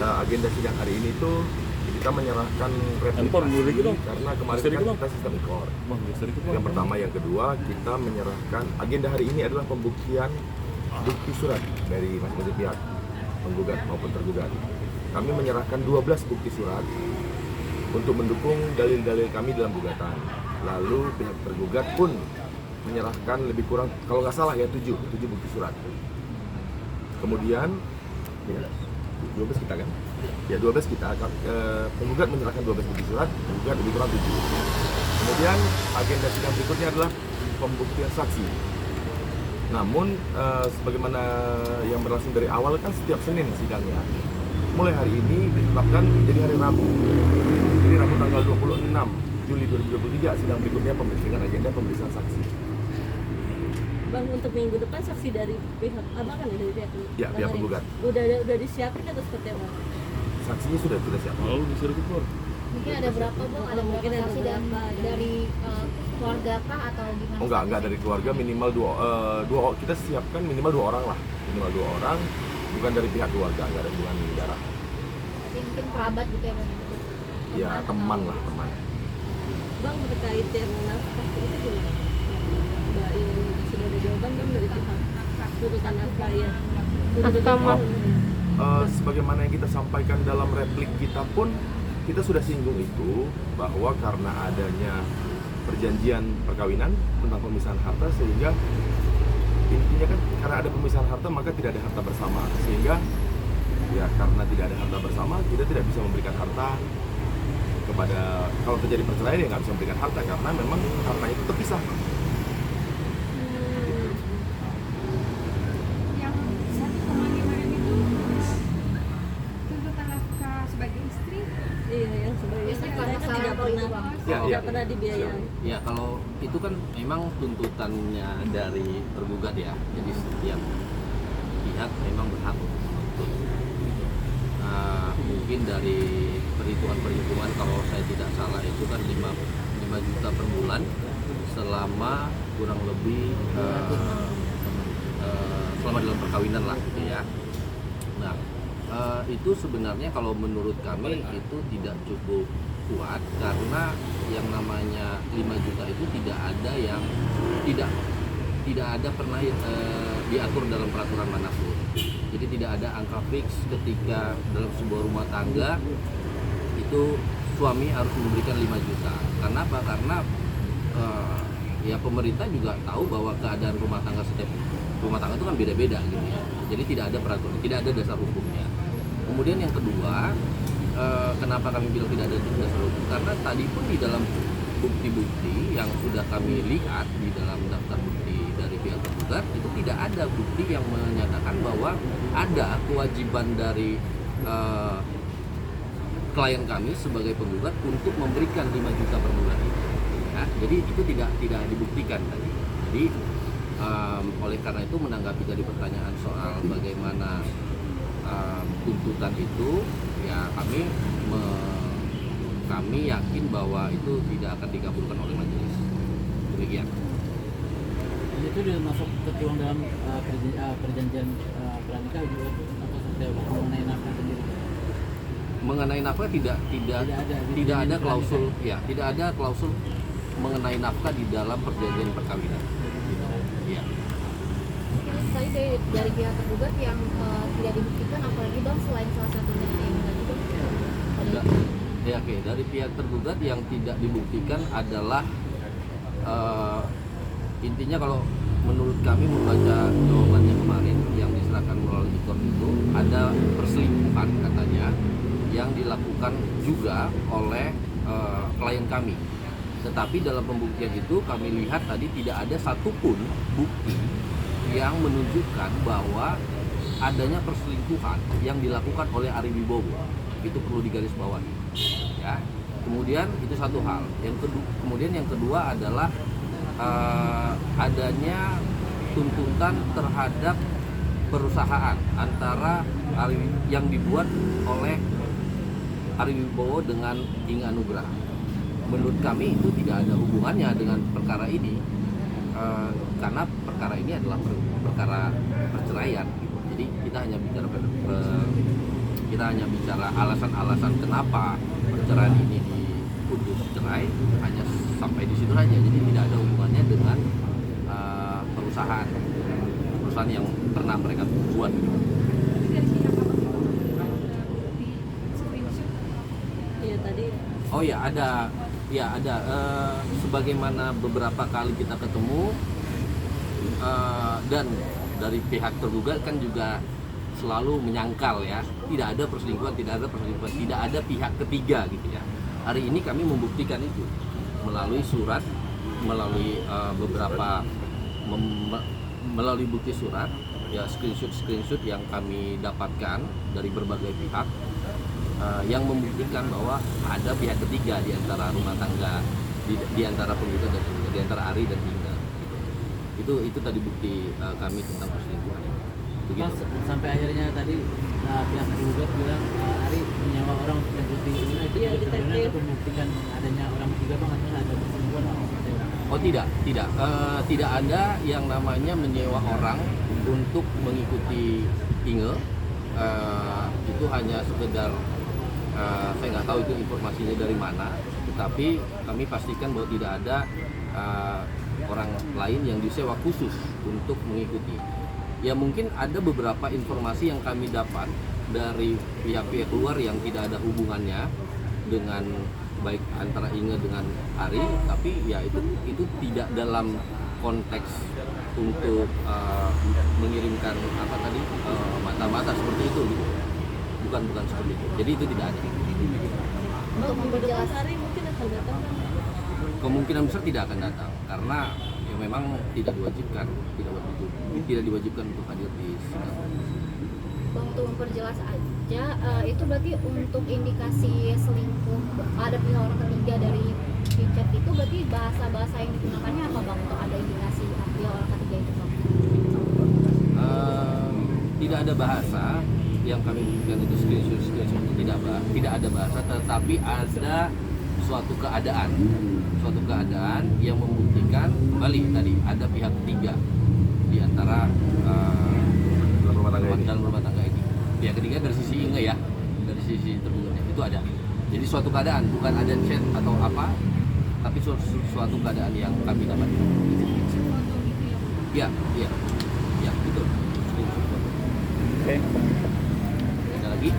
agenda sidang hari ini tuh kita menyerahkan replikasi karena kemarin kan kita sistem ekor. Yang pertama, yang kedua kita menyerahkan agenda hari ini adalah pembuktian bukti surat dari masing-masing pihak penggugat maupun tergugat. Kami menyerahkan 12 bukti surat untuk mendukung dalil-dalil kami dalam gugatan. Lalu pihak tergugat pun menyerahkan lebih kurang, kalau nggak salah ya, 7 bukti surat. Kemudian ya, 12 kita kan? Ya 12 kita, penggugat menyerahkan 12 bukti surat, penggugat lebih kurang 7. Kemudian agenda sidang berikutnya adalah pembuktian saksi. Namun sebagaimana yang berlangsung dari awal kan setiap Senin sidangnya. Mulai hari ini ditetapkan jadi hari Rabu. Jadi Rabu tanggal 26 Juli 2023 sidang berikutnya dengan agenda pemeriksaan saksi. Bang, untuk minggu depan saksi dari pihak abang kan dari pihak ya, pihak penggugat. Udah disiapin atau seperti apa? Saksinya sudah siap. Oh, disuruh keluar. Mungkin ada berapa bang? Ada mungkin berapa ada saksi dari keluarga kah atau gimana? Oh enggak dari keluarga, minimal dua kita siapkan minimal 2 orang lah. Minimal 2 orang, bukan dari pihak keluarga, enggak ada hubungan darah. Mungkin kerabat gitu ya bang? Ya, teman lah, teman. Bang, terkait yang nafkah itu gimana? Mbak, ini sudah ada jawaban bang dari pihak tuntutan nafkah ya? Sebagaimana yang kita sampaikan dalam replik kita pun, kita sudah singgung itu bahwa karena adanya perjanjian perkawinan tentang pemisahan harta, sehingga intinya kan karena ada pemisahan harta maka tidak ada harta bersama, sehingga ya karena tidak ada harta bersama kita tidak bisa memberikan harta kepada, kalau terjadi perceraian ya nggak bisa memberikan harta karena memang hartanya itu terpisah. Yang 1,5 itu tuntutan nafkah sebagai istri. Iya, yang sebagai Istri saya kan kan masalah tidak itu, pernah Bang. tidak pernah dibiayai. Ya, kalau itu kan memang tuntutannya dari tergugat ya. Jadi setiap pihak memang berhak untuk menuntut. Mungkin dari perhitungan kalau saya tidak salah itu kan 5 juta per bulan selama kurang lebih selama dalam perkawinan lah gitu ya. Nah, itu sebenarnya kalau menurut kami itu tidak cukup kuat karena yang namanya 5 juta itu tidak ada yang tidak ada pernah diatur dalam peraturan manapun. Jadi tidak ada angka fix ketika dalam sebuah rumah tangga itu suami harus memberikan 5 juta. Karena apa? Karena ya pemerintah juga tahu bahwa keadaan rumah tangga setiap rumah tangga itu kan beda-beda gitu ya. Jadi tidak ada peraturan, tidak ada dasar hukumnya. Kemudian yang kedua, kenapa kami bilang tidak ada dasar hukum? Karena tadi pun di dalam bukti-bukti yang sudah kami lihat di dalam daftar bukti dari pihak tergugat itu tidak ada bukti yang menyatakan bahwa ada kewajiban dari klien kami sebagai penggugat untuk memberikan 5 juta per bulan itu. Ya, jadi itu tidak dibuktikan tadi. Jadi oleh karena itu menanggapi tadi pertanyaan soal bagaimana tuntutan itu, ya kami yakin bahwa itu tidak akan dikabulkan oleh majelis. Demikian. Itu sudah masuk tertuang dalam perjanjian pernikah juga atau seperti apa mengenai nafkah sendiri? Mengenai nafkah tidak ada klausul ya, tidak ada klausul mengenai nafkah di dalam perjanjian perkawinan. Ya. Mungkin tadi dari pihak tergugat yang tidak dibuktikan, apalagi bang selain salah satunya yang tadi bang? Ya, oke. Dari pihak tergugat yang tidak dibuktikan adalah intinya kalau menurut kami membaca jawabannya kemarin yang diserahkan melalui ikor itu ada perselingkuhan katanya yang dilakukan juga oleh klien kami. Tetapi dalam pembuktian itu kami lihat tadi tidak ada satupun bukti yang menunjukkan bahwa adanya perselingkuhan yang dilakukan oleh Ari Wibowo. Itu perlu digarisbawahi. Ya. Kemudian itu satu hal. Kemudian yang kedua adalah adanya tuntutan terhadap perusahaan antara yang dibuat oleh Ari Wibowo dengan Inga Nugraha. Menurut kami itu tidak ada hubungannya dengan perkara ini, karena perkara ini adalah perkara perceraian. Gitu. Jadi kita hanya bicara kita hanya bicara alasan-alasan kenapa perceraian ini diputus cerai, hanya sampai di situ saja. Jadi tidak ada hubungannya dengan perusahaan yang pernah mereka buat. Dari pihak apa di screenshot? Iya tadi. Oh ya ada. Sebagaimana beberapa kali kita ketemu dan dari pihak tergugat kan juga selalu menyangkal ya, tidak ada perselingkuhan, tidak ada pihak ketiga gitu ya. Hari ini kami membuktikan itu melalui surat, melalui melalui bukti surat ya, screenshot yang kami dapatkan dari berbagai pihak yang membuktikan bahwa ada pihak ketiga di antara rumah tangga, di antara penggugat dan penggugat, di antara Ari dan Inga gitu. Itu tadi bukti kami tentang perselingkuhan. Begitu. Mas, sampai akhirnya tadi pihak tergugat bilang Ari menyewa orang untuk mengikuti Inga, itu Iya, sebenarnya detektif. untuk membuktikan adanya orang ketiga bang, atau ada perselingkuhan atau seperti apa? Oh tidak ada yang namanya menyewa orang untuk mengikuti Inge. Itu hanya sekedar saya nggak tahu itu informasinya dari mana, tetapi kami pastikan bahwa tidak ada orang lain yang disewa khusus untuk mengikuti. Ya mungkin ada beberapa informasi yang kami dapat dari pihak-pihak luar yang tidak ada hubungannya dengan baik antara Inge dengan Ari, tapi ya itu tidak dalam konteks untuk mengirimkan mata-mata seperti itu gitu. Bukan seperti itu. Jadi itu tidak ada. Bang, beberapa hari mungkin akan datang kan? Kemungkinan besar tidak akan datang karena ya memang tidak diwajibkan untuk hadir di sidang. Bang, untuk memperjelas aja, itu berarti untuk indikasi selingkuh ada pihak orang ketiga dari chat itu, berarti bahasa-bahasa yang digunakannya apa bang untuk ada indikasi pihak orang ketiga itu bang? Tidak ada bahasa yang kami berikan itu screenshot tidak ada bahasa, tetapi ada suatu keadaan yang membuktikan kembali tadi ada pihak ketiga di antara dalam rumah tangga ini. Pihak ketiga dari sisi Inge ya, dari sisi tergugatnya itu ada. Jadi suatu keadaan, bukan ada chat atau apa, tapi suatu keadaan yang kami dapatkan. Iya, betul. Oke. Ada lagi?